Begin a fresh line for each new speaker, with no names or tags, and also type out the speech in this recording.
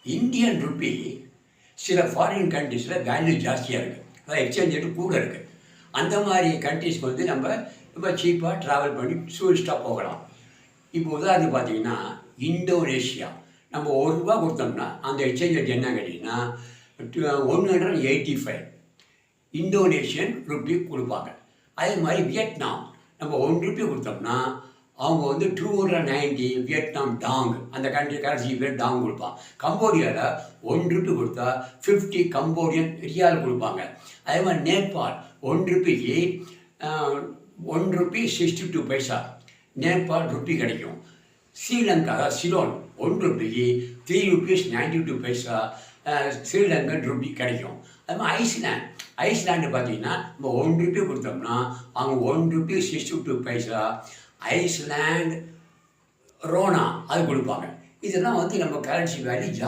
Indian rupee சில foreign கண்ட்ரீஸில் value ஜாஸ்தியாக இருக்குது, அதாவது எக்ஸ்சேஞ்ச் ரேட்டு கூட இருக்குது. அந்த மாதிரி கண்ட்ரீஸ்க்கு வந்து நம்ம ரொம்ப சீப்பாக ட்ராவல் பண்ணி டூரிஸ்ட்டாக போகலாம். இப்போ உதாரணத்துக்கு பார்த்தீங்கன்னா இந்தோனேஷியா, நம்ம ₹1 கொடுத்தோம்னா அந்த எக்ஸ்சேஞ்ச் ரேட் என்ன கேட்டிங்கன்னா 185 இந்தோனேஷியன் ருப்பி கொடுப்பாங்க. அதே மாதிரி வியட்நாம், நம்ம ₹1 கொடுத்தோம்னா அவங்க வந்து 290 வியட்நாம் டாங், அந்த கண்ட்ரி கரன்சி பேர் டாங் கொடுப்பாங்க. கம்போடியாவில் ₹1 கொடுத்தா 50 கம்போடியன் ரியால் கொடுப்பாங்க. அதே மாதிரி நேபாள் ₹1க்கு ₹1.62 நேபாள் ருப்பி கிடைக்கும். ஸ்ரீலங்கா சிலோன் ₹1க்கு ₹3.92 ஸ்ரீலங்கன் ருப்பி கிடைக்கும். அது மாதிரி ஐஸ்லாண்டு பார்த்தீங்கன்னா நம்ம ₹1 கொடுத்தோம்னா அவங்க ₹1.62 ஐஸ்லாண்ட் ரோனா அது கொடுப்பாங்க. இதெல்லாம் வந்து நம்ம கரன்சி வேல்யூ